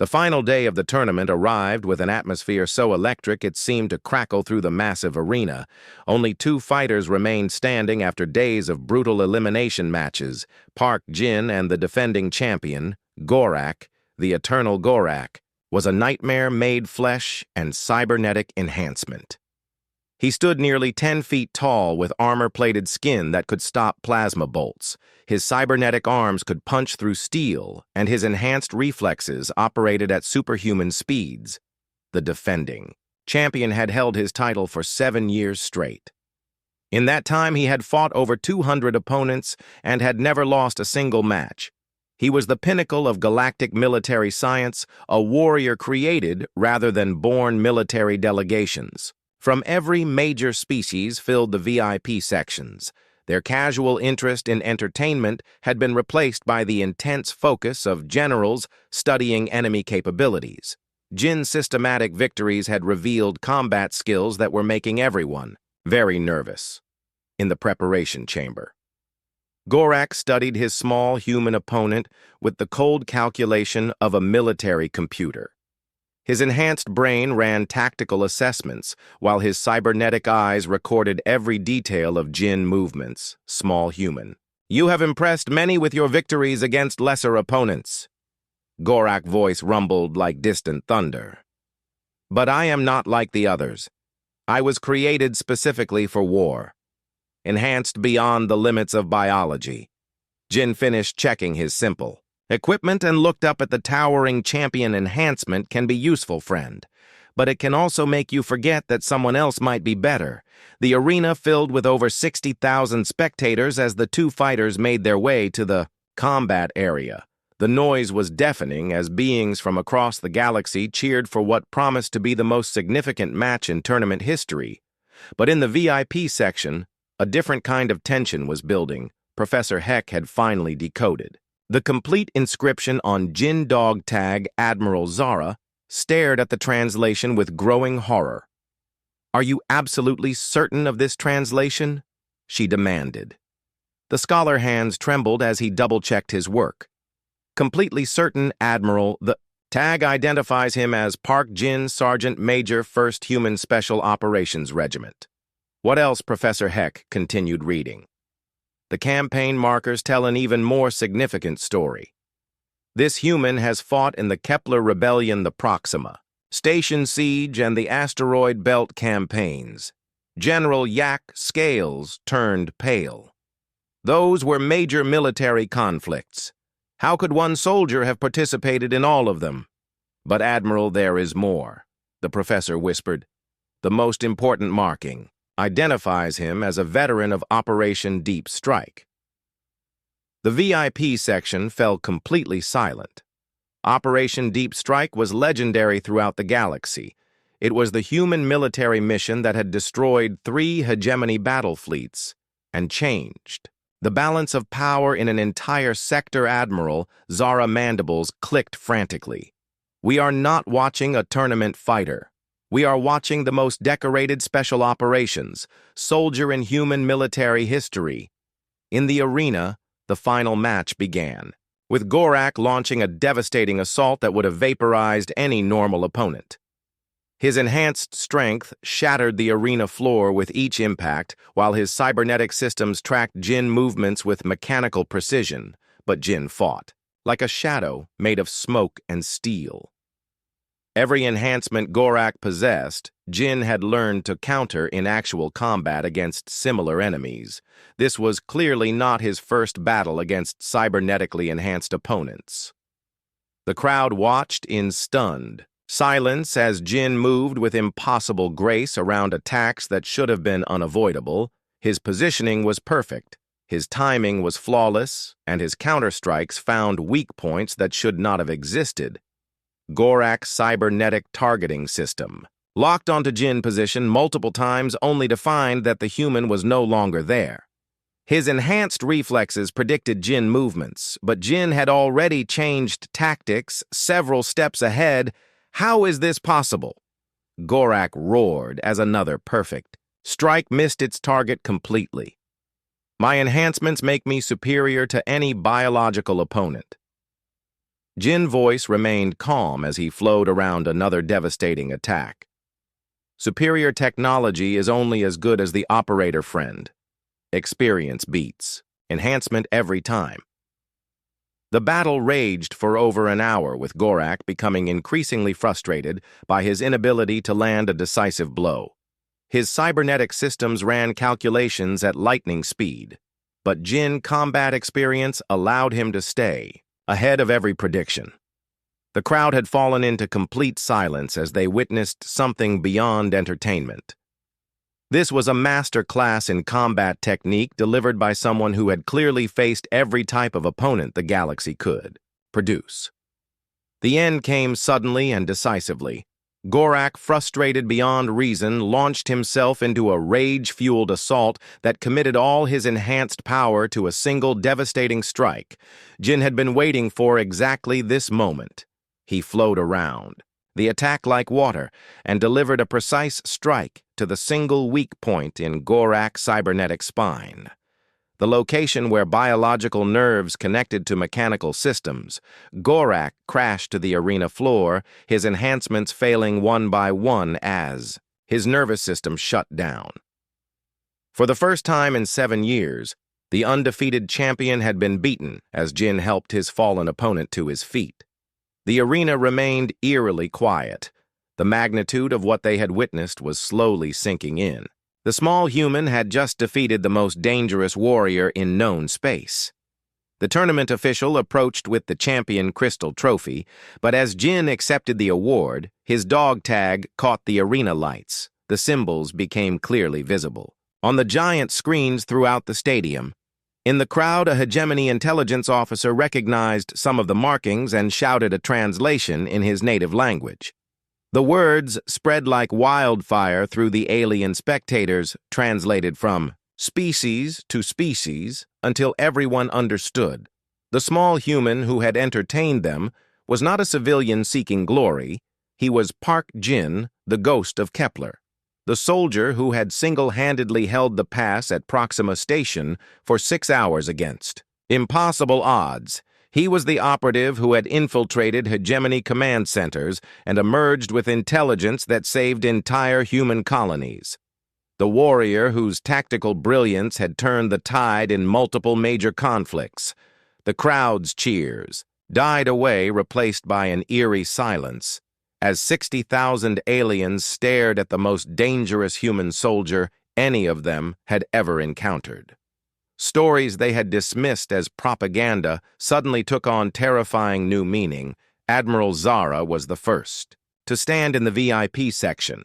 The final day of the tournament arrived with an atmosphere so electric it seemed to crackle through the massive arena. Only 2 fighters remained standing after days of brutal elimination matches, Park Jin and the defending champion, Gorak, the Eternal Gorak, was a nightmare made flesh and cybernetic enhancement. He stood nearly 10 feet tall with armor-plated skin that could stop plasma bolts. His cybernetic arms could punch through steel, and his enhanced reflexes operated at superhuman speeds. The defending champion had held his title for 7 years straight. In that time, he had fought over 200 opponents and had never lost a single match. He was the pinnacle of galactic military science, a warrior created rather than born military delegations. From every major species filled the VIP sections. Their casual interest in entertainment had been replaced by the intense focus of generals studying enemy capabilities. Jin's systematic victories had revealed combat skills that were making everyone very nervous. In the preparation chamber, Gorak studied his small human opponent with the cold calculation of a military computer. His enhanced brain ran tactical assessments, while his cybernetic eyes recorded every detail of Jin movements. Small human. "You have impressed many with your victories against lesser opponents." Gorak's voice rumbled like distant thunder. "But I am not like the others. I was created specifically for war, enhanced beyond the limits of biology." Jin finished checking his simple equipment and looked up at the towering champion. "Enhancement can be useful, friend, but it can also make you forget that someone else might be better." The arena filled with over 60,000 spectators as the 2 fighters made their way to the combat area. The noise was deafening as beings from across the galaxy cheered for what promised to be the most significant match in tournament history. But in the VIP section, a different kind of tension was building. Professor Heck had finally decoded. The complete inscription on Jin dog tag Admiral Zara stared at the translation with growing horror. "Are you absolutely certain of this translation?" she demanded. The scholar hands trembled as he double-checked his work. "Completely certain, Admiral. The tag identifies him as Park Jin, Sergeant Major, 1st Human Special Operations Regiment." "What else?" Professor Heck continued reading. The campaign markers tell an even more significant story. This human has fought in the Kepler Rebellion, the Proxima, Station Siege, and the Asteroid Belt campaigns. General Yak Scales turned pale. Those were major military conflicts. How could one soldier have participated in all of them? "But, Admiral, there is more," the professor whispered. "The most important marking identifies him as a veteran of Operation Deep Strike." The VIP section fell completely silent. Operation Deep Strike was legendary throughout the galaxy. It was the human military mission that had destroyed 3 hegemony battle fleets and changed the balance of power in an entire sector. Admiral Zara mandibles clicked frantically. "We are not watching a tournament fighter. We are watching the most decorated special operations, soldier in human military history." In the arena, the final match began, with Gorak launching a devastating assault that would have vaporized any normal opponent. His enhanced strength shattered the arena floor with each impact, while his cybernetic systems tracked Jin movements with mechanical precision. But Jin fought like a shadow made of smoke and steel. Every enhancement Gorak possessed, Jin had learned to counter in actual combat against similar enemies. This was clearly not his first battle against cybernetically enhanced opponents. The crowd watched in stunned silence as Jin moved with impossible grace around attacks that should have been unavoidable. His positioning was perfect, his timing was flawless, and his counterstrikes found weak points that should not have existed. Gorak's cybernetic targeting system locked onto Jin position multiple times only to find that the human was no longer there. His enhanced reflexes predicted Jin movements, but Jin had already changed tactics several steps ahead. How is this possible? Gorak roared as another perfect strike missed its target completely. "My enhancements make me superior to any biological opponent." Jin's voice remained calm as he flowed around another devastating attack. Superior technology is only as good as the operator, friend. Experience beats enhancement every time. The battle raged for over an hour, with Gorak becoming increasingly frustrated by his inability to land a decisive blow. His cybernetic systems ran calculations at lightning speed, but Jin's combat experience allowed him to stay ahead of every prediction. The crowd had fallen into complete silence as they witnessed something beyond entertainment. This was a master class in combat technique delivered by someone who had clearly faced every type of opponent the galaxy could produce. The end came suddenly and decisively. Gorak, frustrated beyond reason, launched himself into a rage-fueled assault that committed all his enhanced power to a single devastating strike. Jin had been waiting for exactly this moment. He flowed around, the attack like water, and delivered a precise strike to the single weak point in Gorak's cybernetic spine. The location where biological nerves connected to mechanical systems. Gorak crashed to the arena floor, his enhancements failing one by one as his nervous system shut down. For the first time in 7 years, the undefeated champion had been beaten as Jin helped his fallen opponent to his feet. The arena remained eerily quiet. The magnitude of what they had witnessed was slowly sinking in. The small human had just defeated the most dangerous warrior in known space. The tournament official approached with the champion crystal trophy, but as Jin accepted the award, his dog tag caught the arena lights. The symbols became clearly visible on the giant screens throughout the stadium. In the crowd, a hegemony intelligence officer recognized some of the markings and shouted a translation in his native language. The words spread like wildfire through the alien spectators, translated from species to species, until everyone understood. The small human who had entertained them was not a civilian seeking glory. He was Park Jin, the ghost of Kepler, the soldier who had single-handedly held the pass at Proxima Station for 6 hours against impossible odds. He was the operative who had infiltrated hegemony command centers and emerged with intelligence that saved entire human colonies. The warrior whose tactical brilliance had turned the tide in multiple major conflicts. The crowd's cheers died away, replaced by an eerie silence, as 60,000 aliens stared at the most dangerous human soldier any of them had ever encountered. Stories they had dismissed as propaganda suddenly took on terrifying new meaning. Admiral Zara was the first to stand in the VIP section.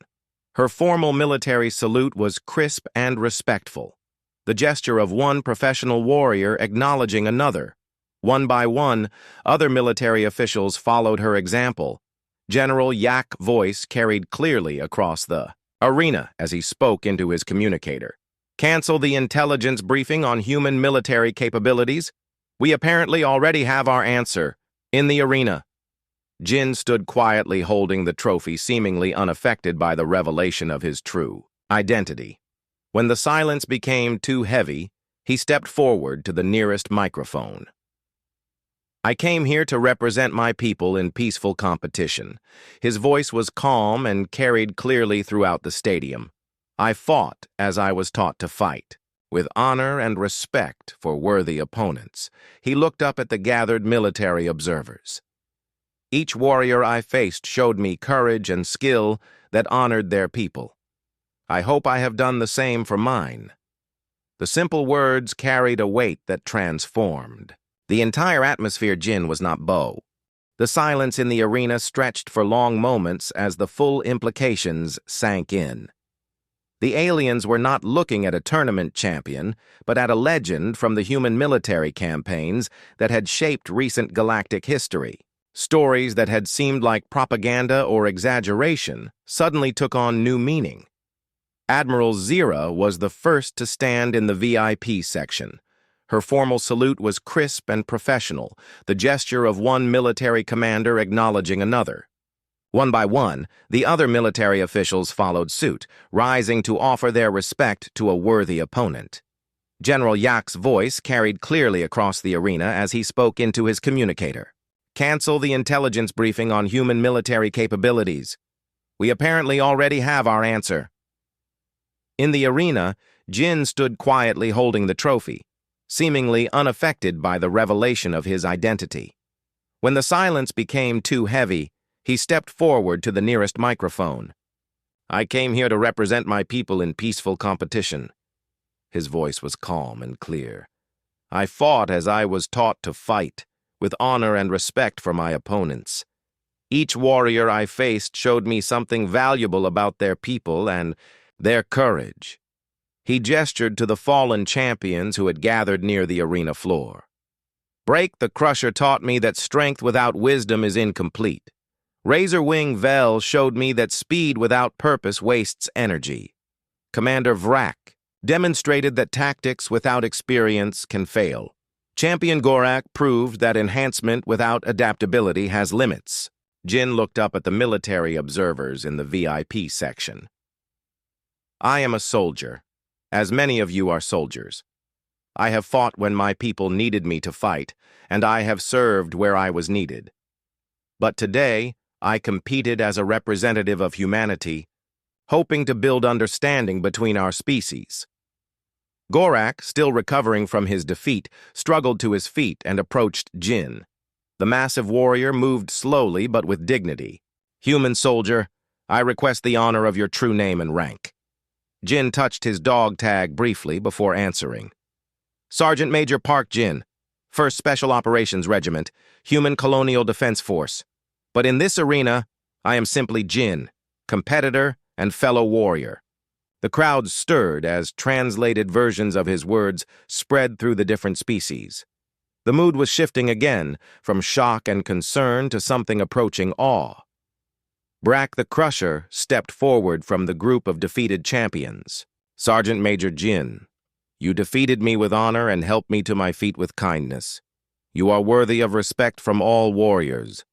Her formal military salute was crisp and respectful, the gesture of one professional warrior acknowledging another. One by one, other military officials followed her example. General Yak's voice carried clearly across the arena as he spoke into his communicator. Cancel the intelligence briefing on human military capabilities. We apparently already have our answer. In the arena. Jin stood quietly holding the trophy, seemingly unaffected by the revelation of his true identity. When the silence became too heavy, he stepped forward to the nearest microphone. I came here to represent my people in peaceful competition. His voice was calm and carried clearly throughout the stadium. I fought as I was taught to fight, with honor and respect for worthy opponents. He looked up at the gathered military observers. Each warrior I faced showed me courage and skill that honored their people. I hope I have done the same for mine. The simple words carried a weight that transformed. The entire atmosphere Jin was not Bo. The silence in the arena stretched for long moments as the full implications sank in. The aliens were not looking at a tournament champion, but at a legend from the human military campaigns that had shaped recent galactic history. Stories that had seemed like propaganda or exaggeration suddenly took on new meaning. Admiral Zira was the first to stand in the VIP section. Her formal salute was crisp and professional, the gesture of one military commander acknowledging another. One by one, the other military officials followed suit, rising to offer their respect to a worthy opponent. General Yak's voice carried clearly across the arena as he spoke into his communicator. Cancel the intelligence briefing on human military capabilities. We apparently already have our answer. In the arena, Jin stood quietly holding the trophy, seemingly unaffected by the revelation of his identity. When the silence became too heavy, he stepped forward to the nearest microphone. I came here to represent my people in peaceful competition. His voice was calm and clear. I fought as I was taught to fight, with honor and respect for my opponents. Each warrior I faced showed me something valuable about their people and their courage. He gestured to the fallen champions who had gathered near the arena floor. Break the Crusher taught me that strength without wisdom is incomplete. Razorwing Vel showed me that speed without purpose wastes energy. Commander Vrak demonstrated that tactics without experience can fail. Champion Gorak proved that enhancement without adaptability has limits. Jin looked up at the military observers in the VIP section. I am a soldier, as many of you are soldiers. I have fought when my people needed me to fight, and I have served where I was needed. But today, I competed as a representative of humanity, hoping to build understanding between our species. Gorak, still recovering from his defeat, struggled to his feet and approached Jin. The massive warrior moved slowly but with dignity. Human soldier, I request the honor of your true name and rank. Jin touched his dog tag briefly before answering. Sergeant Major Park Jin, 1st Special Operations Regiment, Human Colonial Defense Force. But in this arena, I am simply Jin, competitor and fellow warrior. The crowd stirred as translated versions of his words spread through the different species. The mood was shifting again, from shock and concern to something approaching awe. Brak the Crusher stepped forward from the group of defeated champions. Sergeant Major Jin, you defeated me with honor and helped me to my feet with kindness. You are worthy of respect from all warriors.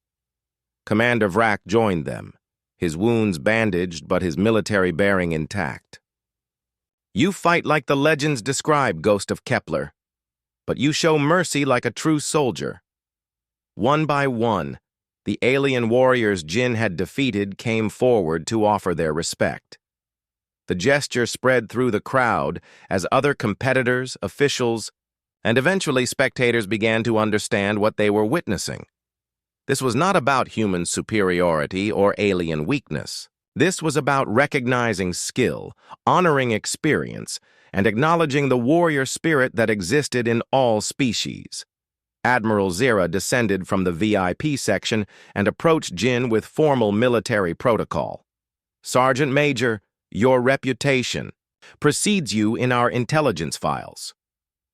Commander Vrak joined them, his wounds bandaged but his military bearing intact. You fight like the legends describe, Ghost of Kepler, but you show mercy like a true soldier. One by one, the alien warriors Jin had defeated came forward to offer their respect. The gesture spread through the crowd as other competitors, officials, and eventually spectators began to understand what they were witnessing. This was not about human superiority or alien weakness. This was about recognizing skill, honoring experience, and acknowledging the warrior spirit that existed in all species. Admiral Zira descended from the VIP section and approached Jin with formal military protocol. Sergeant Major, your reputation precedes you in our intelligence files.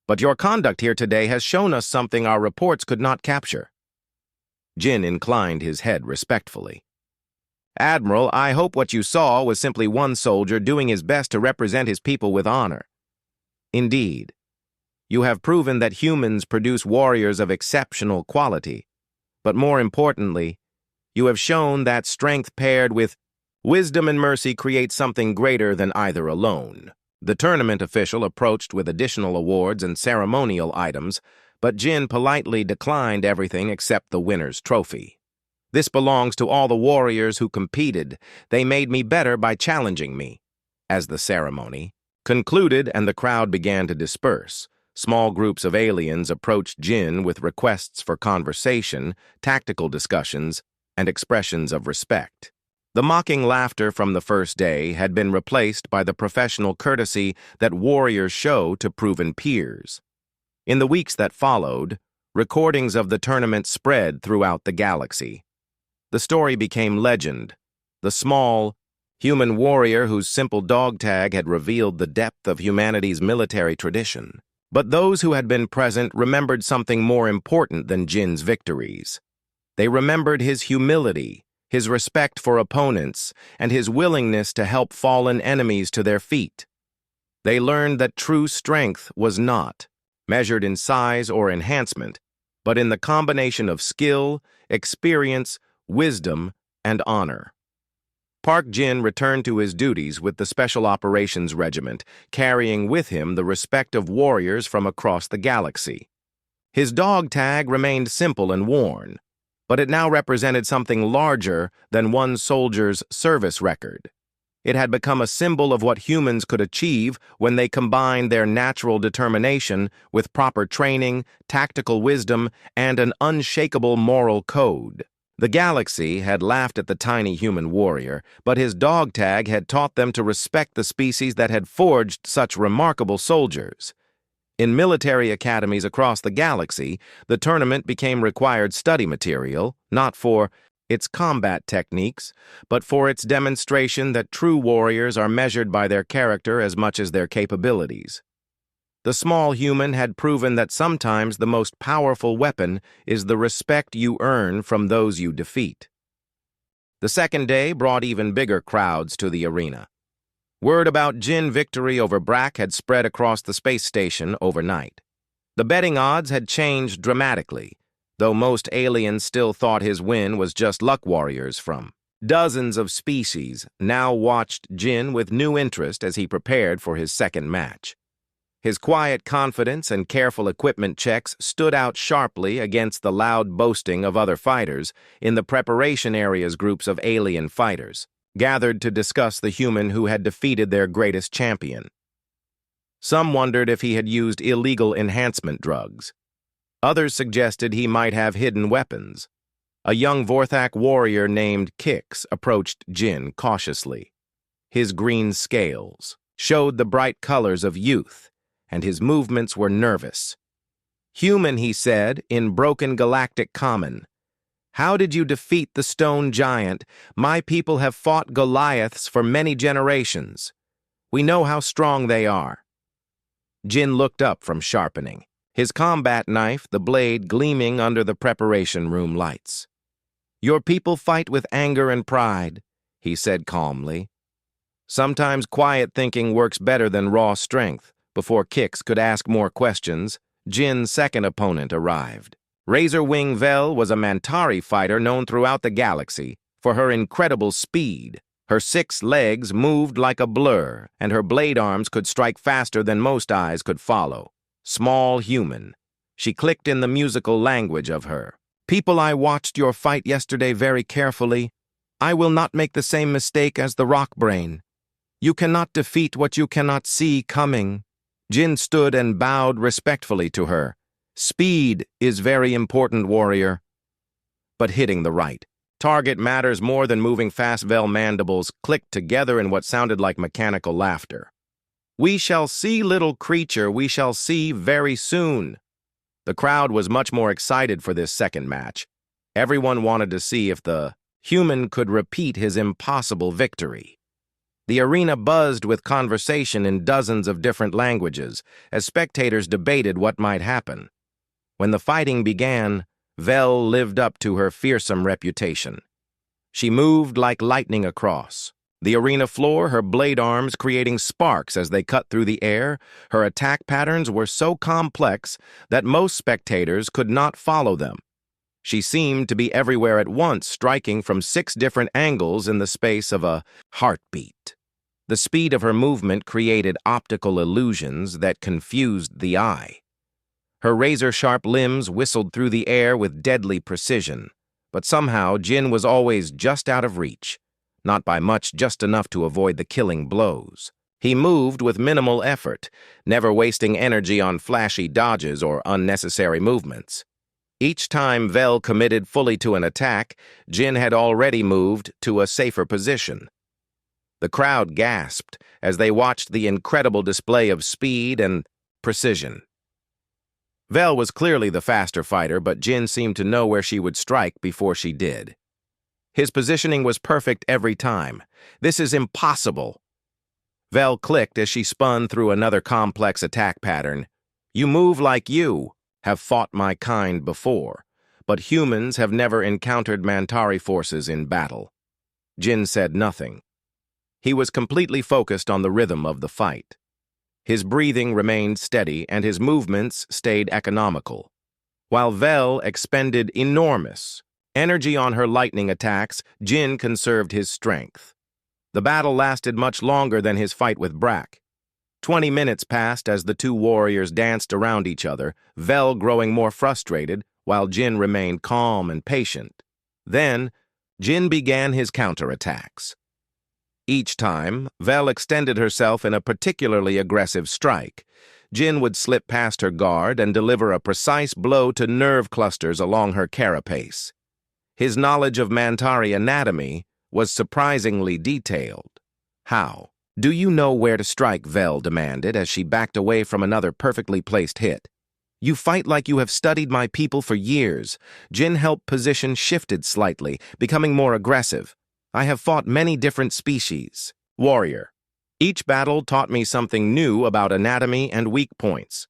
But your conduct here today has shown us something our reports could not capture. Jin inclined his head respectfully. Admiral, I hope what you saw was simply one soldier doing his best to represent his people with honor. Indeed, you have proven that humans produce warriors of exceptional quality, but more importantly, you have shown that strength paired with wisdom and mercy creates something greater than either alone. The tournament official approached with additional awards and ceremonial items, but Jin politely declined everything except the winner's trophy. This belongs to all the warriors who competed. They made me better by challenging me. As the ceremony concluded and the crowd began to disperse, small groups of aliens approached Jin with requests for conversation, tactical discussions, and expressions of respect. The mocking laughter from the first day had been replaced by the professional courtesy that warriors show to proven peers. In the weeks that followed, recordings of the tournament spread throughout the galaxy. The story became legend. The small, human warrior whose simple dog tag had revealed the depth of humanity's military tradition. But those who had been present remembered something more important than Jin's victories. They remembered his humility, his respect for opponents, and his willingness to help fallen enemies to their feet. They learned that true strength was not measured in size or enhancement, but in the combination of skill, experience, wisdom, and honor. Park Jin returned to his duties with the Special Operations Regiment, carrying with him the respect of warriors from across the galaxy. His dog tag remained simple and worn, but it now represented something larger than one soldier's service record. It had become a symbol of what humans could achieve when they combined their natural determination with proper training, tactical wisdom, and an unshakable moral code. The galaxy had laughed at the tiny human warrior, but his dog tag had taught them to respect the species that had forged such remarkable soldiers. In military academies across the galaxy, the tournament became required study material, not for its combat techniques, but for its demonstration that true warriors are measured by their character as much as their capabilities. The small human had proven that sometimes the most powerful weapon is the respect you earn from those you defeat. The second day brought even bigger crowds to the arena. Word about Jin victory over Brack had spread across the space station overnight. The betting odds had changed dramatically, though most aliens still thought his win was just luck. Warriors from dozens of species now watched Jin with new interest as he prepared for his second match. His quiet confidence and careful equipment checks stood out sharply against the loud boasting of other fighters in the preparation areas. Groups of alien fighters gathered to discuss the human who had defeated their greatest champion. Some wondered if he had used illegal enhancement drugs. Others suggested he might have hidden weapons. A young Vorthak warrior named Kix approached Jin cautiously. His green scales showed the bright colors of youth, and his movements were nervous. "Human," he said, in broken Galactic common. "How did you defeat the stone giant? My people have fought Goliaths for many generations. We know how strong they are." Jin looked up from sharpening, his combat knife, the blade gleaming under the preparation room lights. "Your people fight with anger and pride," he said calmly. Sometimes quiet thinking works better than raw strength. Before Kix could ask more questions, Jin's second opponent arrived. Razorwing Vel was a Mantari fighter known throughout the galaxy for her incredible speed. Her 6 legs moved like a blur, and her blade arms could strike faster than most eyes could follow. Small human. She clicked in the musical language of her. "People, I watched your fight yesterday very carefully. I will not make the same mistake as the rock brain. You cannot defeat what you cannot see coming." Jin stood and bowed respectfully to her. "Speed is very important, warrior. But hitting the right target matters more than moving fast." Vel mandibles clicked together in what sounded like mechanical laughter. "We shall see, little creature, we shall see very soon." The crowd was much more excited for this second match. Everyone wanted to see if the human could repeat his impossible victory. The arena buzzed with conversation in dozens of different languages as spectators debated what might happen. When the fighting began, Vel lived up to her fearsome reputation. She moved like lightning across the arena floor, her blade arms creating sparks as they cut through the air. Her attack patterns were so complex that most spectators could not follow them. She seemed to be everywhere at once, striking from 6 different angles in the space of a heartbeat. The speed of her movement created optical illusions that confused the eye. Her razor-sharp limbs whistled through the air with deadly precision, but somehow Jin was always just out of reach. Not by much, just enough to avoid the killing blows. He moved with minimal effort, never wasting energy on flashy dodges or unnecessary movements. Each time Vel committed fully to an attack, Jin had already moved to a safer position. The crowd gasped as they watched the incredible display of speed and precision. Vel was clearly the faster fighter, but Jin seemed to know where she would strike before she did. His positioning was perfect every time. "This is impossible." Vel clicked as she spun through another complex attack pattern. "You move like you have fought my kind before, but humans have never encountered Mantari forces in battle." Jin said nothing. He was completely focused on the rhythm of the fight. His breathing remained steady and his movements stayed economical. While Vel expended enormous energy on her lightning attacks, Jin conserved his strength. The battle lasted much longer than his fight with Brack. 20 minutes passed as the two warriors danced around each other, Vel growing more frustrated while Jin remained calm and patient. Then, Jin began his counterattacks. Each time, Vel extended herself in a particularly aggressive strike. Jin would slip past her guard and deliver a precise blow to nerve clusters along her carapace. His knowledge of Mantari anatomy was surprisingly detailed. How? Do you know where to strike? Vel demanded as she backed away from another perfectly placed hit. You fight like you have studied my people for years. Jin helped position shifted slightly, becoming more aggressive. I have fought many different species. Warrior. Each battle taught me something new about anatomy and weak points.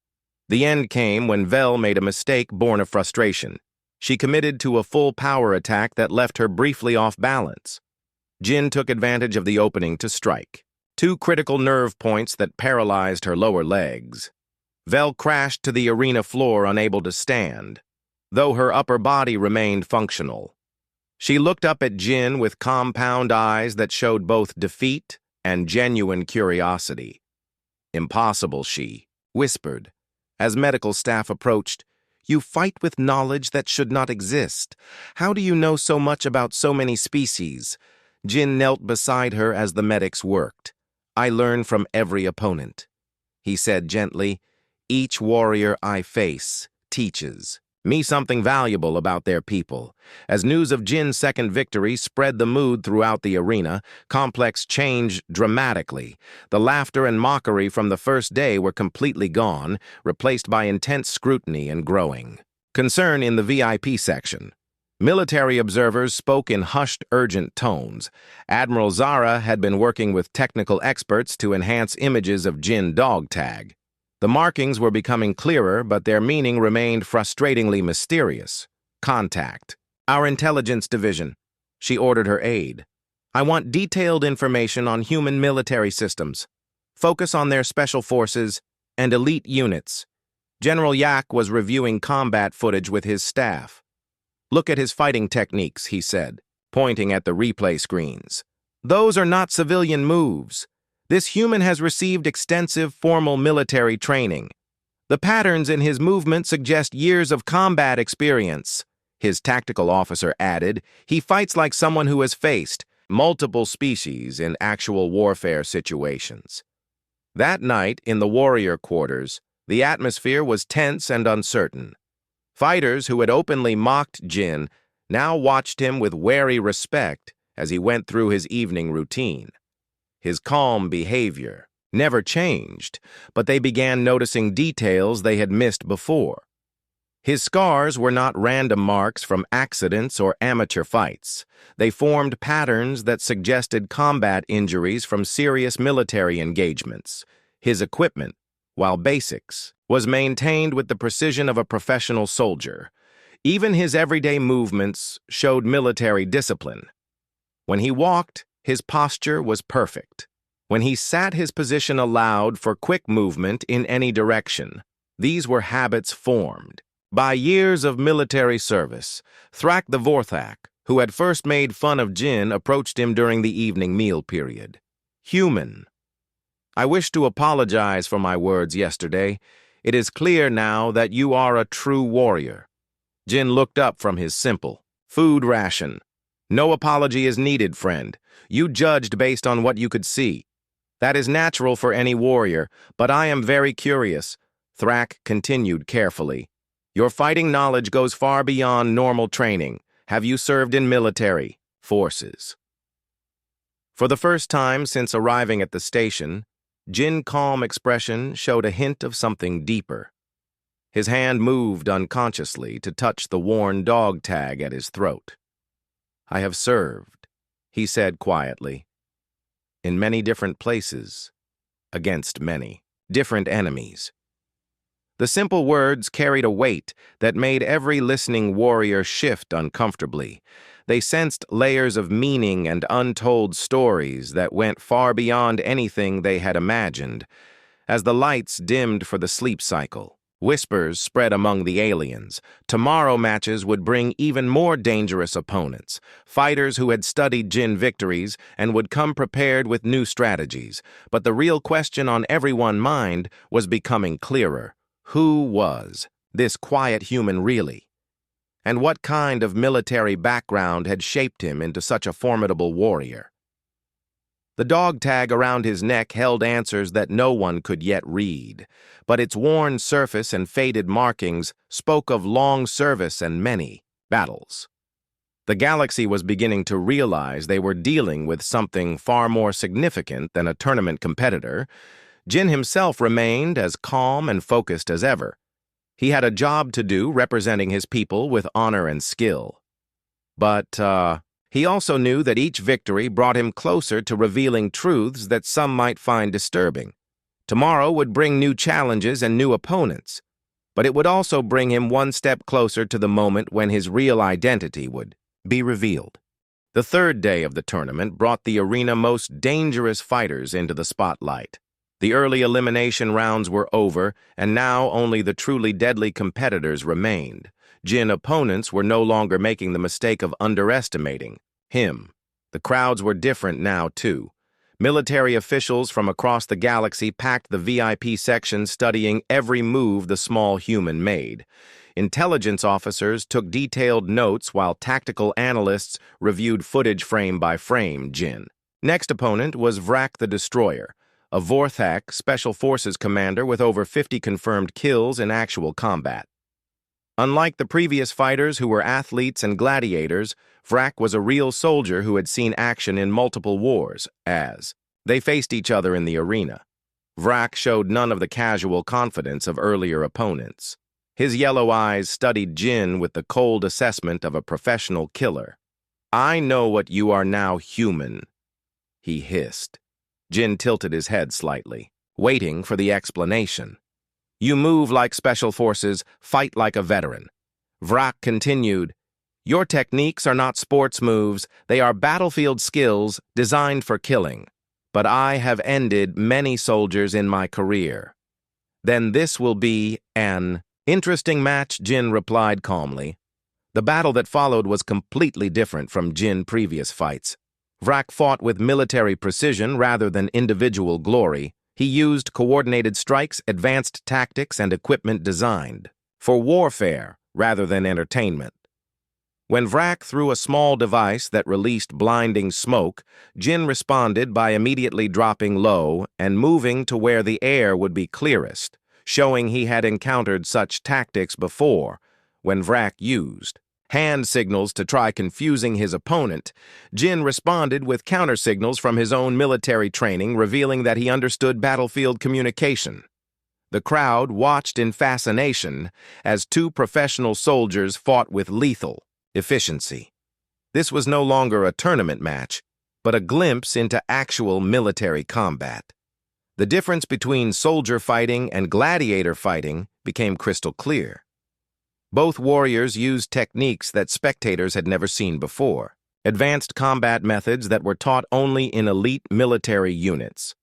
The end came when Vel made a mistake born of frustration. She committed to a full power attack that left her briefly off balance. Jin took advantage of the opening to strike. 2 critical nerve points that paralyzed her lower legs. Vel crashed to the arena floor, unable to stand, though her upper body remained functional. She looked up at Jin with compound eyes that showed both defeat and genuine curiosity. Impossible, she whispered. As medical staff approached, you fight with knowledge that should not exist. How do you know so much about so many species? Jin knelt beside her as the medics worked. I learn from every opponent. He said gently, each warrior I face teaches me something valuable about their people. As news of Jin's second victory spread the mood throughout the arena, Complex changed dramatically. The laughter and mockery from the first day were completely gone, replaced by intense scrutiny and growing concern in the VIP section. Military observers spoke in hushed, urgent tones. Admiral Zara had been working with technical experts to enhance images of Jin dog tag. The markings were becoming clearer, but their meaning remained frustratingly mysterious. Contact. Our intelligence division. She ordered her aide. I want detailed information on human military systems. Focus on their special forces and elite units. General Yak was reviewing combat footage with his staff. Look at his fighting techniques, he said, pointing at the replay screens. Those are not civilian moves. This human has received extensive formal military training. The patterns in his movement suggest years of combat experience. His tactical officer added, he fights like someone who has faced multiple species in actual warfare situations. That night, in the warrior quarters, the atmosphere was tense and uncertain. Fighters who had openly mocked Jin now watched him with wary respect as he went through his evening routine. His calm behavior never changed, but they began noticing details they had missed before. His scars were not random marks from accidents or amateur fights. They formed patterns that suggested combat injuries from serious military engagements. His equipment, while basics, was maintained with the precision of a professional soldier. Even his everyday movements showed military discipline. When he walked, his posture was perfect. When he sat, his position allowed for quick movement in any direction. These were habits formed by years of military service. Thrak the Vorthak, who had first made fun of Jin, approached him during the evening meal period. Human. I wish to apologize for my words yesterday. It is clear now that you are a true warrior. Jin looked up from his simple food ration. No apology is needed, friend. You judged based on what you could see. That is natural for any warrior, but I am very curious. Thrak continued carefully. Your fighting knowledge goes far beyond normal training. Have you served in military forces? For the first time since arriving at the station, Jin's calm expression showed a hint of something deeper. His hand moved unconsciously to touch the worn dog tag at his throat. I have served, he said quietly, in many different places, against many different enemies. The simple words carried a weight that made every listening warrior shift uncomfortably. They sensed layers of meaning and untold stories that went far beyond anything they had imagined. As the lights dimmed for the sleep cycle, whispers spread among the aliens. Tomorrow matches would bring even more dangerous opponents, fighters who had studied Jin victories and would come prepared with new strategies. But the real question on everyone's mind was becoming clearer. Who was this quiet human really? And what kind of military background had shaped him into such a formidable warrior? The dog tag around his neck held answers that no one could yet read, but its worn surface and faded markings spoke of long service and many battles. The galaxy was beginning to realize they were dealing with something far more significant than a tournament competitor. Jin himself remained as calm and focused as ever. He had a job to do representing his people with honor and skill. But, he also knew that each victory brought him closer to revealing truths that some might find disturbing. Tomorrow would bring new challenges and new opponents, but it would also bring him one step closer to the moment when his real identity would be revealed. The third day of the tournament brought the arena's most dangerous fighters into the spotlight. The early elimination rounds were over, and now only the truly deadly competitors remained. Jin opponents were no longer making the mistake of underestimating him. The crowds were different now, too. Military officials from across the galaxy packed the VIP section studying every move the small human made. Intelligence officers took detailed notes while tactical analysts reviewed footage frame by frame. Jin. Next opponent was Vrak the Destroyer, a Vorthak Special Forces commander with over 50 confirmed kills in actual combat. Unlike the previous fighters who were athletes and gladiators, Vrak was a real soldier who had seen action in multiple wars, as they faced each other in the arena. Vrak showed none of the casual confidence of earlier opponents. His yellow eyes studied Jin with the cold assessment of a professional killer. "I know what you are now, human," he hissed. Jin tilted his head slightly, waiting for the explanation. "You move like special forces, fight like a veteran." Vrak continued, "Your techniques are not sports moves, they are battlefield skills designed for killing. But I have ended many soldiers in my career. Then this will be an interesting match," Jin replied calmly. The battle that followed was completely different from Jin's previous fights. Vrak fought with military precision rather than individual glory. He used coordinated strikes, advanced tactics, and equipment designed for warfare rather than entertainment. When Vrak threw a small device that released blinding smoke, Jin responded by immediately dropping low and moving to where the air would be clearest, showing he had encountered such tactics before. When Vrak used hand signals to try confusing his opponent, Jin responded with counter signals from his own military training, revealing that he understood battlefield communication. The crowd watched in fascination as two professional soldiers fought with lethal efficiency. This was no longer a tournament match, but a glimpse into actual military combat. The difference between soldier fighting and gladiator fighting became crystal clear. Both warriors used techniques that spectators had never seen before, advanced combat methods that were taught only in elite military units,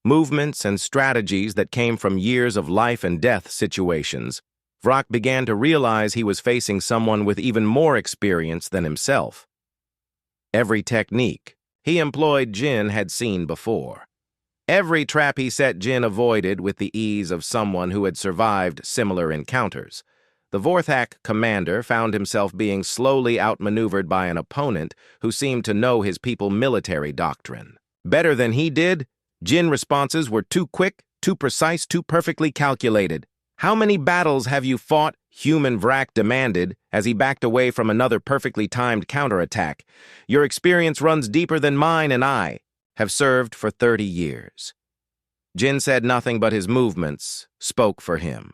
movements and strategies that came from years of life and death situations. Vrak began to realize he was facing someone with even more experience than himself. Every technique he employed Jin had seen before. Every trap he set Jin avoided with the ease of someone who had survived similar encounters. The Vorthak commander found himself being slowly outmaneuvered by an opponent who seemed to know his people's military doctrine better than he did. Jin's responses were too quick, too precise, too perfectly calculated. "How many battles have you fought?" Human Vrak demanded as he backed away from another perfectly timed counterattack. "Your experience runs deeper than mine, and I have served for 30 years. Jin said nothing, but his movements spoke for him.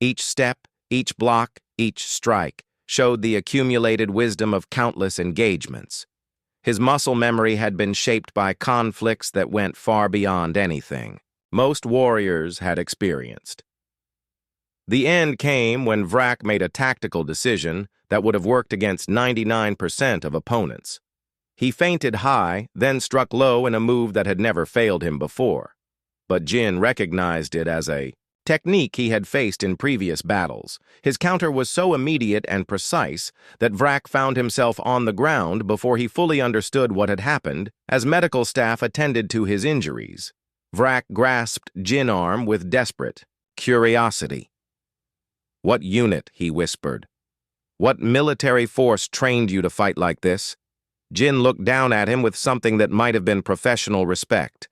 Each step, each block, each strike showed the accumulated wisdom of countless engagements. His muscle memory had been shaped by conflicts that went far beyond anything most warriors had experienced. The end came when Vrak made a tactical decision that would have worked against 99% of opponents. He feinted high, then struck low in a move that had never failed him before. But Jin recognized it as a technique he had faced in previous battles. His counter was so immediate and precise that Vrak found himself on the ground before he fully understood what had happened as medical staff attended to his injuries. Vrak grasped Jin's arm with desperate curiosity. "What unit?" he whispered. What military force trained you to fight like this? Jin looked down at him with something that might have been professional respect.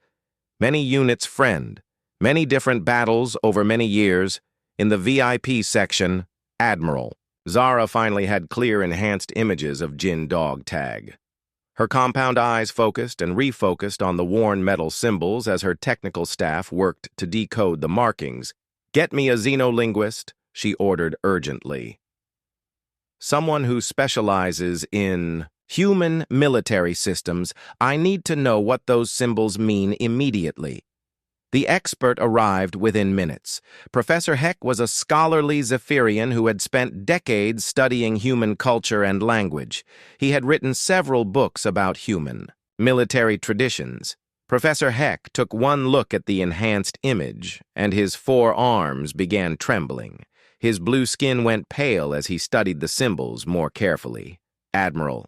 Many units friend, many different battles over many years. In the VIP section, Admiral. Zara finally had clear enhanced images of Jin dog tag. Her compound eyes focused and refocused on the worn metal symbols as her technical staff worked to decode the markings. "Get me a xenolinguist," she ordered urgently. "Someone who specializes in human military systems. I need to know what those symbols mean immediately." The expert arrived within minutes. Professor Heck was a scholarly Zephyrian who had spent decades studying human culture and language. He had written several books about human military traditions. Professor Heck took one look at the enhanced image, and his 4 arms began trembling. His blue skin went pale as he studied the symbols more carefully. "Admiral,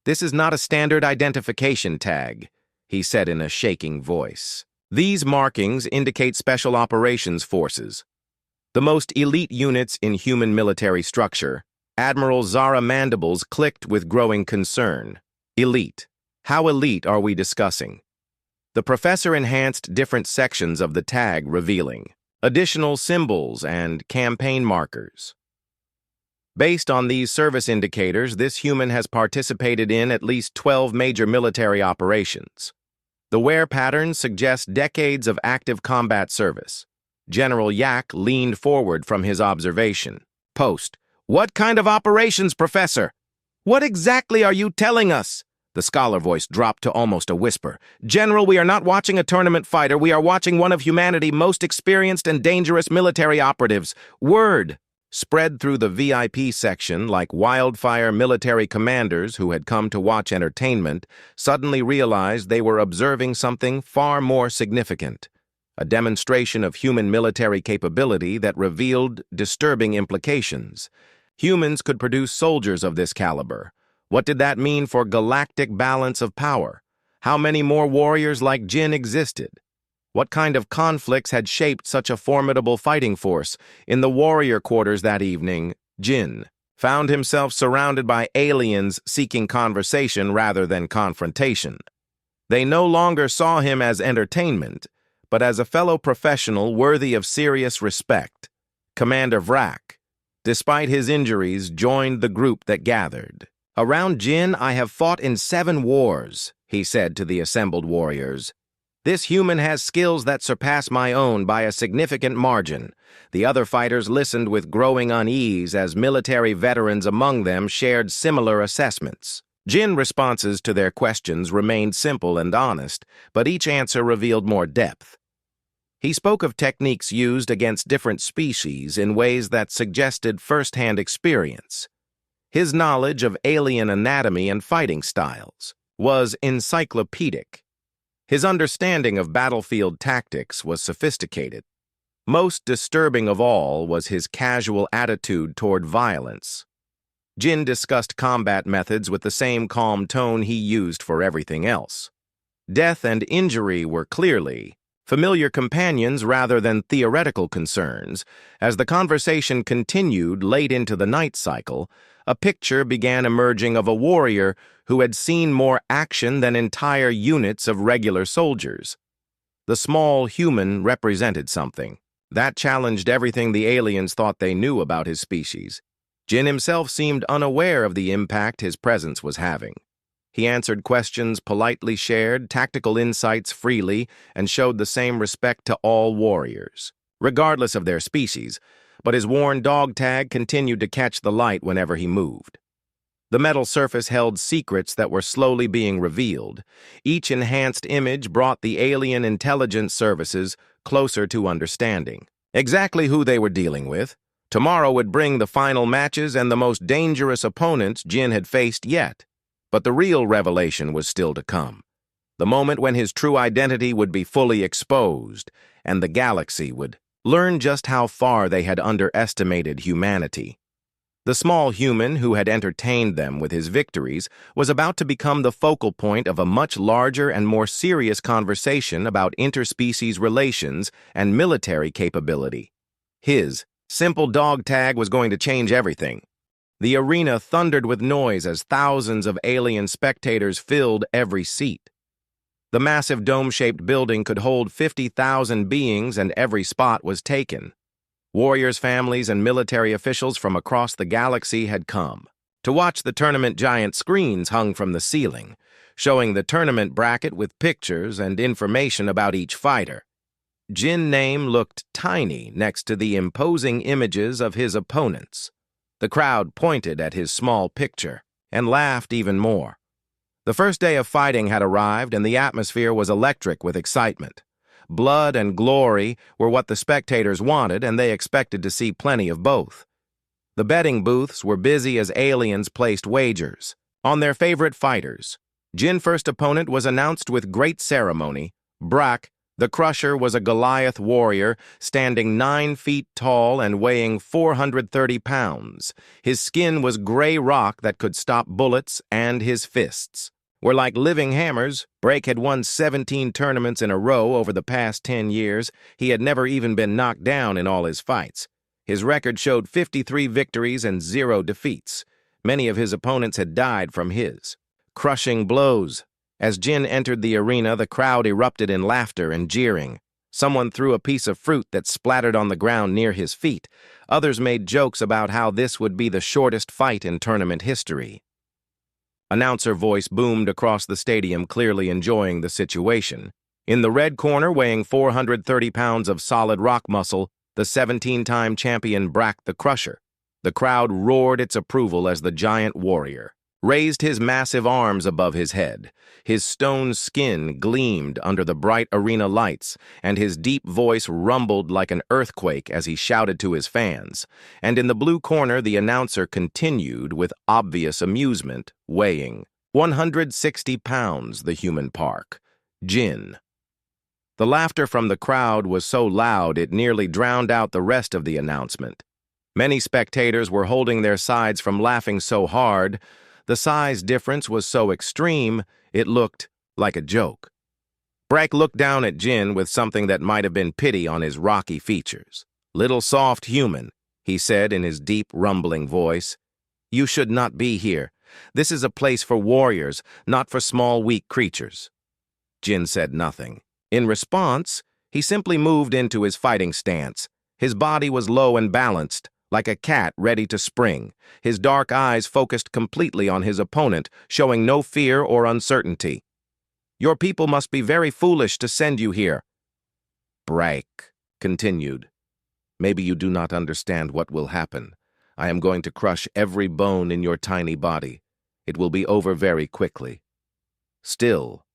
this is not a standard identification tag," he said in a shaking voice. "These markings indicate Special Operations Forces, the most elite units in human military structure." Admiral Zara Mandibles clicked with growing concern. "Elite. How elite are we discussing?" The professor enhanced different sections of the tag, revealing additional symbols and campaign markers. Based on these service indicators, this human has participated in at least 12 major military operations. The wear patterns suggest decades of active combat service. General Yak leaned forward from his observation. "Post. What kind of operations, Professor? What exactly are you telling us?" The scholar voice dropped to almost a whisper. "General, we are not watching a tournament fighter. We are watching one of humanity's most experienced and dangerous military operatives. Word spread through the VIP section like wildfire. Military commanders who had come to watch entertainment suddenly realized they were observing something far more significant, a demonstration of human military capability that revealed disturbing implications. Humans could produce soldiers of this caliber. What did that mean for galactic balance of power? How many more warriors like Jin existed? What kind of conflicts had shaped such a formidable fighting force? In the warrior quarters that evening, Jin found himself surrounded by aliens seeking conversation rather than confrontation. They no longer saw him as entertainment, but as a fellow professional worthy of serious respect. Commander Vrak, despite his injuries, joined the group that gathered. "Around Jin, I have fought in 7 wars," he said to the assembled warriors. "This human has skills that surpass my own by a significant margin." The other fighters listened with growing unease as military veterans among them shared similar assessments. Jin's responses to their questions remained simple and honest, but each answer revealed more depth. He spoke of techniques used against different species in ways that suggested first-hand experience. His knowledge of alien anatomy and fighting styles was encyclopedic. His understanding of battlefield tactics was sophisticated. Most disturbing of all was his casual attitude toward violence. Jin discussed combat methods with the same calm tone he used for everything else. Death and injury were clearly familiar companions rather than theoretical concerns. As the conversation continued late into the night cycle, a picture began emerging of a warrior who had seen more action than entire units of regular soldiers. The small human represented something that challenged everything the aliens thought they knew about his species. Jin himself seemed unaware of the impact his presence was having. He answered questions politely, shared tactical insights freely, and showed the same respect to all warriors, regardless of their species, but his worn dog tag continued to catch the light whenever he moved. The metal surface held secrets that were slowly being revealed. Each enhanced image brought the alien intelligence services closer to understanding exactly who they were dealing with. Tomorrow would bring the final matches and the most dangerous opponents Jin had faced yet. But the real revelation was still to come. The moment when his true identity would be fully exposed, and the galaxy would learn just how far they had underestimated humanity. The small human who had entertained them with his victories was about to become the focal point of a much larger and more serious conversation about interspecies relations and military capability. His simple dog tag was going to change everything. The arena thundered with noise as thousands of alien spectators filled every seat. The massive dome-shaped building could hold 50,000 beings, and every spot was taken. Warriors' families and military officials from across the galaxy had come. To watch the tournament, giant screens hung from the ceiling, showing the tournament bracket with pictures and information about each fighter. Jin's name looked tiny next to the imposing images of his opponents. The crowd pointed at his small picture and laughed even more. The first day of fighting had arrived, and the atmosphere was electric with excitement. Blood and glory were what the spectators wanted, and they expected to see plenty of both. The betting booths were busy as aliens placed wagers on their favorite fighters. Jin's first opponent was announced with great ceremony. Brak, the Crusher, was a Goliath warrior, standing 9 feet tall and weighing 430 pounds. His skin was gray rock that could stop bullets, and his fists were like living hammers. Brak had won 17 tournaments in a row over the past 10 years. He had never even been knocked down in all his fights. His record showed 53 victories and 0 defeats. Many of his opponents had died from his crushing blows. As Jin entered the arena, the crowd erupted in laughter and jeering. Someone threw a piece of fruit that splattered on the ground near his feet. Others made jokes about how this would be the shortest fight in tournament history. Announcer voice boomed across the stadium, clearly enjoying the situation. In the red corner, weighing 430 pounds of solid rock muscle, the 17-time champion Brak the Crusher. The crowd roared its approval as the giant warrior raised his massive arms above his head. His stone skin gleamed under the bright arena lights, and his deep voice rumbled like an earthquake as he shouted to his fans. And in the blue corner, the announcer continued with obvious amusement, weighing 160 pounds, the human park, Jin. The laughter from the crowd was so loud it nearly drowned out the rest of the announcement. Many spectators were holding their sides from laughing so hard. The size difference was so extreme, it looked like a joke. Brak looked down at Jin with something that might have been pity on his rocky features. "Little soft human," he said in his deep, rumbling voice. "You should not be here. This is a place for warriors, not for small, weak creatures." Jin said nothing. In response, he simply moved into his fighting stance. His body was low and balanced, like a cat ready to spring. His dark eyes focused completely on his opponent, showing no fear or uncertainty. "Your people must be very foolish to send you here." Brak continued. "Maybe you do not understand what will happen. I am going to crush every bone in your tiny body. It will be over very quickly." Still,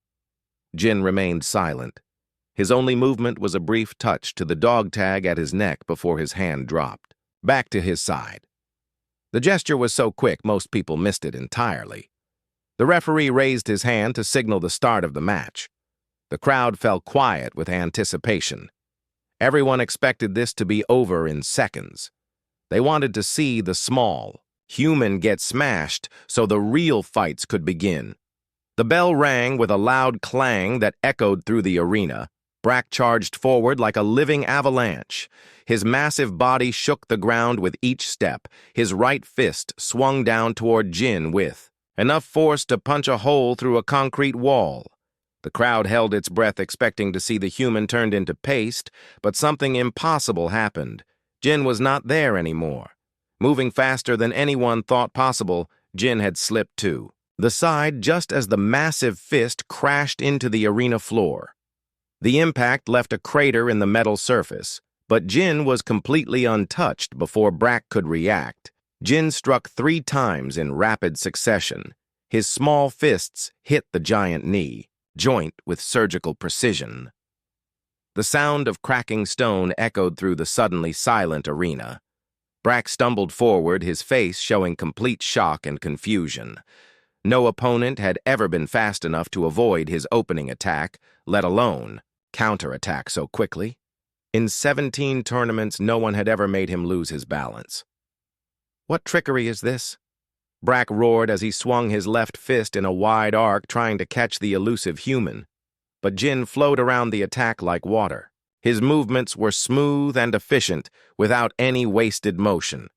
Jin remained silent. His only movement was a brief touch to the dog tag at his neck before his hand dropped back to his side. The gesture was so quick most people missed it entirely. The referee raised his hand to signal the start of the match. The crowd fell quiet with anticipation. Everyone expected this to be over in seconds. They wanted to see the small human get smashed so the real fights could begin. The bell rang with a loud clang that echoed through the arena. Brak charged forward like a living avalanche. His massive body shook the ground with each step. His right fist swung down toward Jin with enough force to punch a hole through a concrete wall. The crowd held its breath, expecting to see the human turned into paste, but something impossible happened. Jin was not there anymore. Moving faster than anyone thought possible, Jin had slipped to the side just as the massive fist crashed into the arena floor. The impact left a crater in the metal surface, but Jin was completely untouched before Brak could react. Jin struck 3 times in rapid succession. His small fists hit the giant knee joint with surgical precision. The sound of cracking stone echoed through the suddenly silent arena. Brak stumbled forward, his face showing complete shock and confusion. No opponent had ever been fast enough to avoid his opening attack, let alone counterattack so quickly. In 17 tournaments, no one had ever made him lose his balance. "What trickery is this?" Brak roared as he swung his left fist in a wide arc, trying to catch the elusive human. But Jin flowed around the attack like water. His movements were smooth and efficient, without any wasted motion.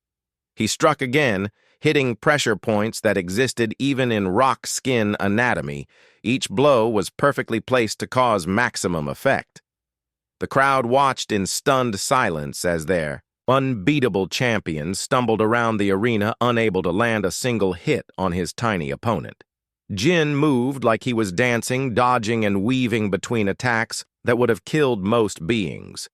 He struck again, hitting pressure points that existed even in rock skin anatomy. Each blow was perfectly placed to cause maximum effect. The crowd watched in stunned silence as their unbeatable champion stumbled around the arena, unable to land a single hit on his tiny opponent. Jin moved like he was dancing, dodging and weaving between attacks that would have killed most beings.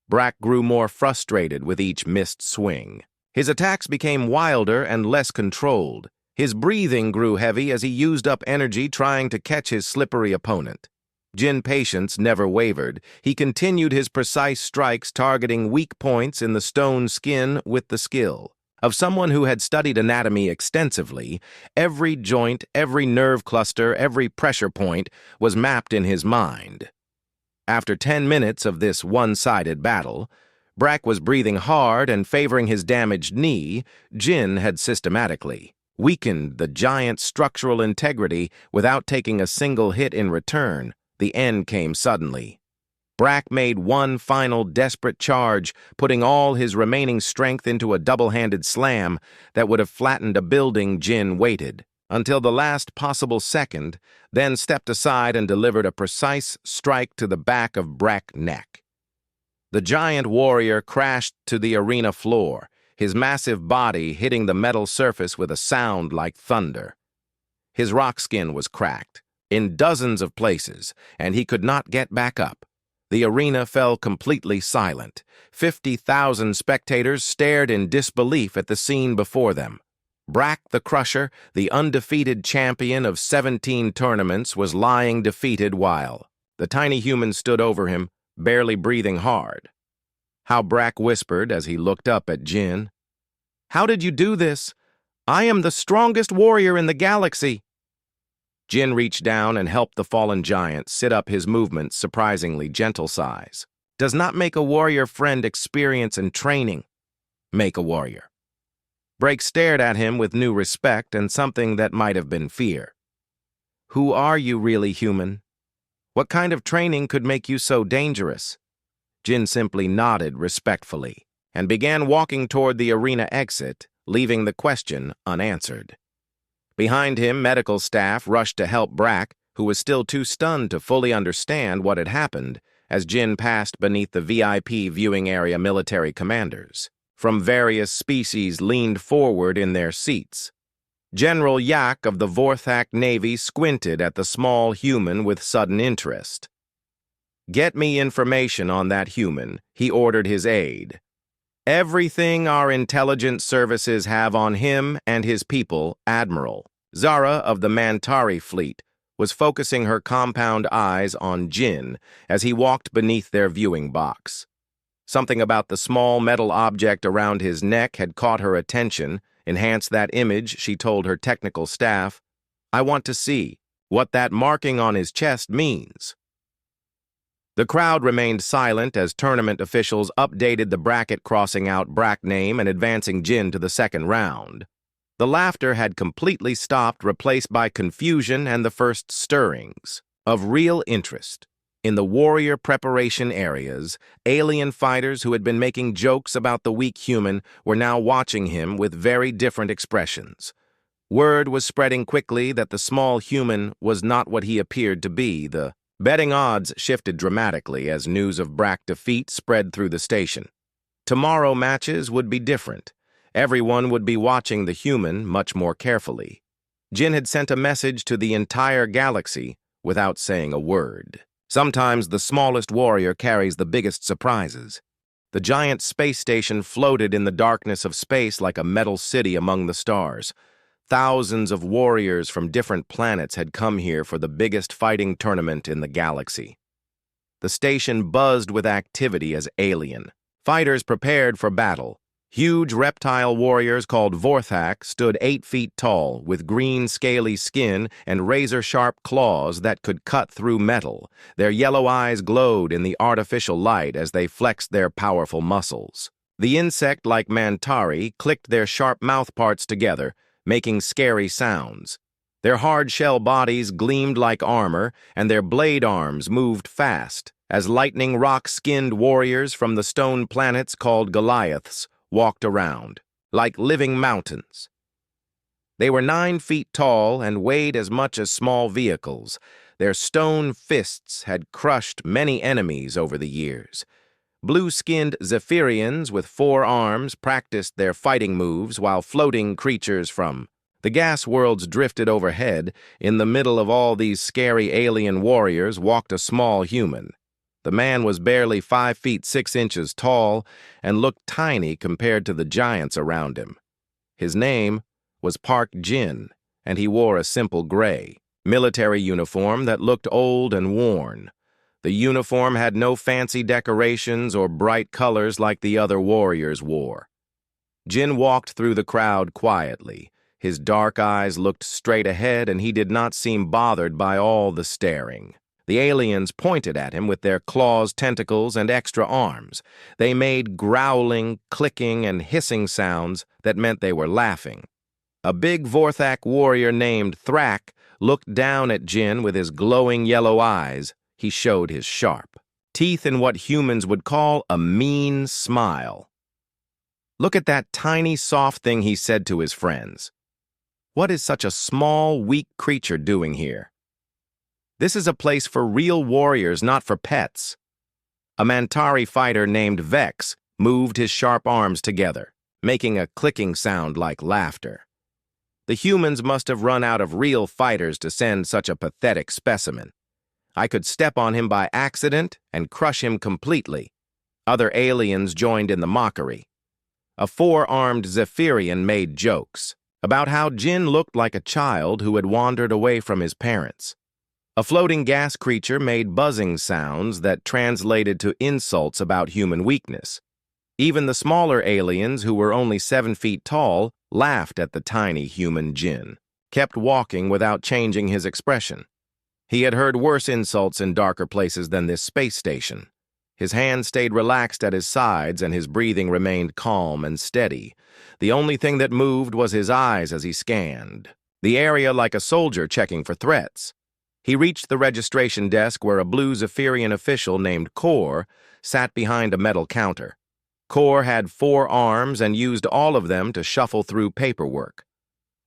Brack grew more frustrated with each missed swing. His attacks became wilder and less controlled. His breathing grew heavy as he used up energy trying to catch his slippery opponent. Jin's patience never wavered. He continued his precise strikes, targeting weak points in the stone skin with the skill of someone who had studied anatomy extensively. Every joint, every nerve cluster, every pressure point was mapped in his mind. After 10 minutes of this one-sided battle, Brack was breathing hard and favoring his damaged knee. Jin had systematically weakened the giant's structural integrity without taking a single hit in return. The end came suddenly. Brack made one final desperate charge, putting all his remaining strength into a double-handed slam that would have flattened a building. Jin waited until the last possible second, then stepped aside and delivered a precise strike to the back of Brack's neck. The giant warrior crashed to the arena floor, his massive body hitting the metal surface with a sound like thunder. His rock skin was cracked in dozens of places, and he could not get back up. The arena fell completely silent. 50,000 spectators stared in disbelief at the scene before them. Brack the Crusher, the undefeated champion of 17 tournaments, was lying defeated while the tiny human stood over him, barely breathing hard. How Brack whispered as he looked up at Jin. "How did you do this? I am the strongest warrior in the galaxy." Jin reached down and helped the fallen giant sit up, his movements surprisingly gentle size. Does not make a warrior friend experience and training. Make a warrior. Brack stared at him with new respect and something that might have been fear. Who are you really, human? What kind of training could make you so dangerous? Jin simply nodded respectfully and began walking toward the arena exit, leaving the question unanswered. Behind him, medical staff rushed to help Brack, who was still too stunned to fully understand what had happened, as Jin passed beneath the VIP viewing area. Military commanders from various species leaned forward in their seats. General Yak of the Vorthak Navy squinted at the small human with sudden interest. "Get me information on that human," he ordered his aide. "Everything our intelligence services have on him and his people." Admiral Zara of the Mantari fleet was focusing her compound eyes on Jin as he walked beneath their viewing box. Something about the small metal object around his neck had caught her attention. Enhanced that image, she told her technical staff. "I want to see what that marking on his chest means." The crowd remained silent as tournament officials updated the bracket, crossing out Brack's name and advancing Jin to the second round. The laughter had completely stopped, replaced by confusion and the first stirrings of real interest. In the warrior preparation areas, alien fighters who had been making jokes about the weak human were now watching him with very different expressions. Word was spreading quickly that the small human was not what he appeared to be. The betting odds shifted dramatically as news of Brack's defeat spread through the station. Tomorrow matches would be different. Everyone would be watching the human much more carefully. Jin had sent a message to the entire galaxy without saying a word. Sometimes the smallest warrior carries the biggest surprises. The giant space station floated in the darkness of space like a metal city among the stars. Thousands of warriors from different planets had come here for the biggest fighting tournament in the galaxy. The station buzzed with activity as alien fighters prepared for battle. Huge reptile warriors called Vorthak stood 8 feet tall, with green scaly skin and razor-sharp claws that could cut through metal. Their yellow eyes glowed in the artificial light as they flexed their powerful muscles. The insect-like Mantari clicked their sharp mouthparts together, making scary sounds. Their hard-shell bodies gleamed like armor, and their blade arms moved fast, as lightning rock-skinned warriors from the stone planets called Goliaths walked around, like living mountains. They were 9 feet tall and weighed as much as small vehicles. Their stone fists had crushed many enemies over the years. Blue-skinned Zephyrians with 4 arms practiced their fighting moves while floating creatures from the gas worlds drifted overhead. In the middle of all these scary alien warriors walked a small human. The man was barely 5 feet 6 inches tall and looked tiny compared to the giants around him. His name was Park Jin, and he wore a simple gray military uniform that looked old and worn. The uniform had no fancy decorations or bright colors like the other warriors wore. Jin walked through the crowd quietly. His dark eyes looked straight ahead, and he did not seem bothered by all the staring. The aliens pointed at him with their claws, tentacles, and extra arms. They made growling, clicking, and hissing sounds that meant they were laughing. A big Vorthak warrior named Thrak looked down at Jin with his glowing yellow eyes. He showed his sharp teeth in what humans would call a mean smile. "Look at that tiny, soft thing," he said to his friends. "What is such a small, weak creature doing here? This is a place for real warriors, not for pets." A Mantari fighter named Vex moved his sharp arms together, making a clicking sound like laughter. The humans must have run out of real fighters to send such a pathetic specimen. I could step on him by accident and crush him completely. Other aliens joined in the mockery. A 4-armed Zephyrian made jokes about how Jin looked like a child who had wandered away from his parents. A floating gas creature made buzzing sounds that translated to insults about human weakness. Even the smaller aliens, who were only 7 feet tall, laughed at the tiny human Jin, kept walking without changing his expression. He had heard worse insults in darker places than this space station. His hands stayed relaxed at his sides, and his breathing remained calm and steady. The only thing that moved was his eyes as he scanned the area like a soldier checking for threats. He reached the registration desk where a blue Zephyrian official named Kor sat behind a metal counter. Kor had 4 arms and used all of them to shuffle through paperwork.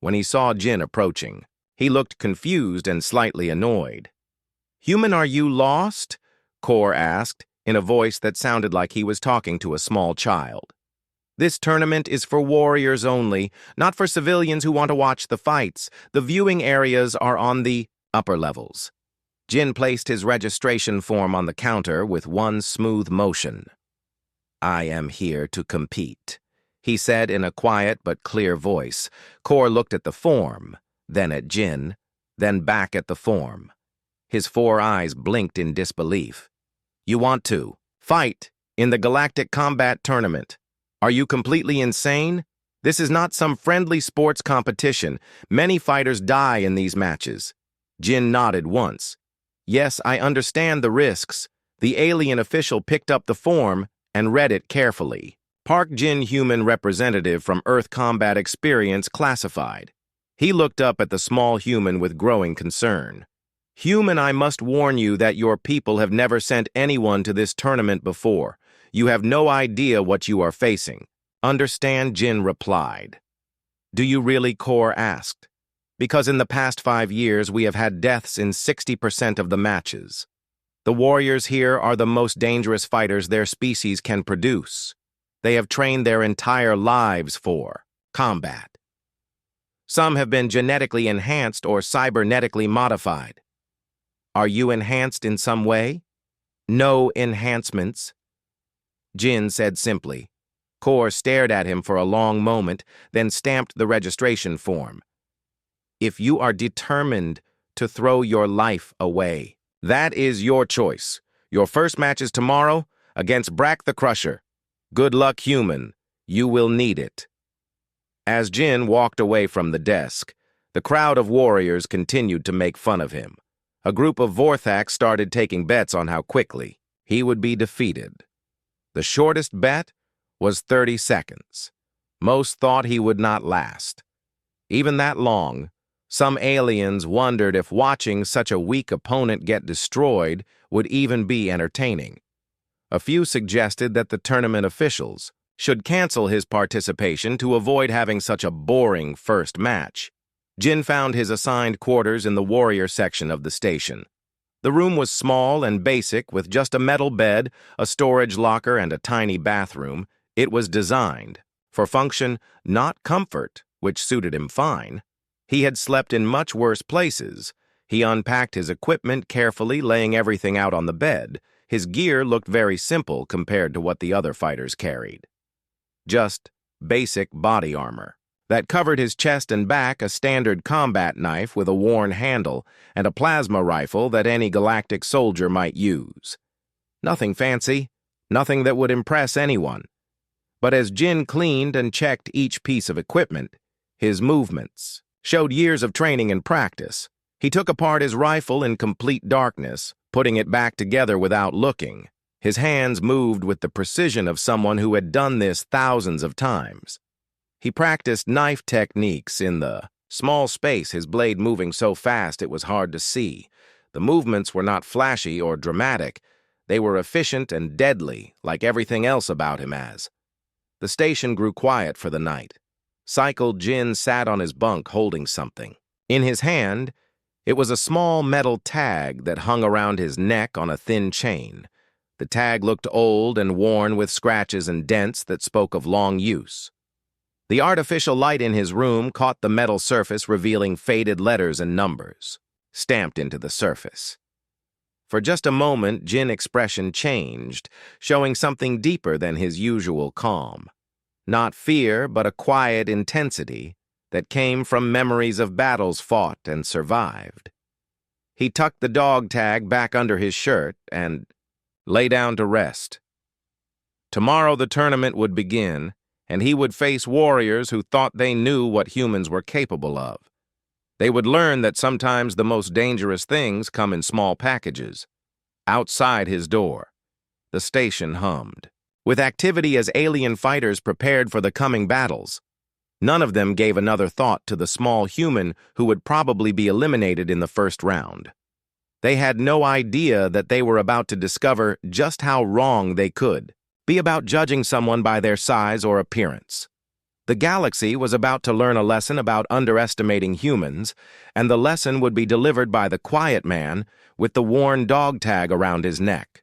When he saw Jin approaching, he looked confused and slightly annoyed. "Human, are you lost?" Kor asked, in a voice that sounded like he was talking to a small child. "This tournament is for warriors only, not for civilians who want to watch the fights. The viewing areas are on the upper levels." Jin placed his registration form on the counter with one smooth motion. "I am here to compete," he said in a quiet but clear voice. Kor looked at the form, then at Jin, then back at the form. His 4 eyes blinked in disbelief. "You want to fight in the Galactic Combat Tournament? Are you completely insane? This is not some friendly sports competition. Many fighters die in these matches." Jin nodded once. "Yes, I understand the risks." The alien official picked up the form and read it carefully. Park Jin, human representative from Earth Combat Experience Classified. He looked up at the small human with growing concern. "Human, I must warn you that your people have never sent anyone to this tournament before. You have no idea what you are facing." "Understand," Jin replied. "Do you really?" Kor asked. "Because in the past 5 years we have had deaths in 60% of the matches. The warriors here are the most dangerous fighters their species can produce. They have trained their entire lives for combat. Some have been genetically enhanced or cybernetically modified. Are you enhanced in some way?" "No enhancements," Jin said simply. Kor stared at him for a long moment, then stamped the registration form. "If you are determined to throw your life away, that is your choice. Your first match is tomorrow against Brack the Crusher. Good luck, human. You will need it." As Jin walked away from the desk, the crowd of warriors continued to make fun of him. A group of Vorthak started taking bets on how quickly he would be defeated. The shortest bet was 30 seconds. Most thought he would not last. Even that long, some aliens wondered if watching such a weak opponent get destroyed would even be entertaining. A few suggested that the tournament officials should cancel his participation to avoid having such a boring first match. Jin found his assigned quarters in the warrior section of the station. The room was small and basic, with just a metal bed, a storage locker, and a tiny bathroom. It was designed for function, not comfort, which suited him fine. He had slept in much worse places. He unpacked his equipment carefully, laying everything out on the bed. His gear looked very simple compared to what the other fighters carried. Just basic body armor that covered his chest and back, a standard combat knife with a worn handle, and a plasma rifle that any galactic soldier might use. Nothing fancy, nothing that would impress anyone. But as Jin cleaned and checked each piece of equipment, his movements showed years of training and practice. He took apart his rifle in complete darkness, putting it back together without looking. His hands moved with the precision of someone who had done this thousands of times. He practiced knife techniques in the small space, his blade moving so fast it was hard to see. The movements were not flashy or dramatic. They were efficient and deadly, like everything else about him as. The station grew quiet for the night. Cycled Jin sat on his bunk holding something. In his hand, it was a small metal tag that hung around his neck on a thin chain. The tag looked old and worn with scratches and dents that spoke of long use. The artificial light in his room caught the metal surface, revealing faded letters and numbers, stamped into the surface. For just a moment, Jin's expression changed, showing something deeper than his usual calm. Not fear, but a quiet intensity that came from memories of battles fought and survived. He tucked the dog tag back under his shirt and lay down to rest. Tomorrow the tournament would begin, and he would face warriors who thought they knew what humans were capable of. They would learn that sometimes the most dangerous things come in small packages. Outside his door, the station hummed, with activity as alien fighters prepared for the coming battles. None of them gave another thought to the small human who would probably be eliminated in the first round. They had no idea that they were about to discover just how wrong they could be about judging someone by their size or appearance. The galaxy was about to learn a lesson about underestimating humans, and the lesson would be delivered by the quiet man with the worn dog tag around his neck.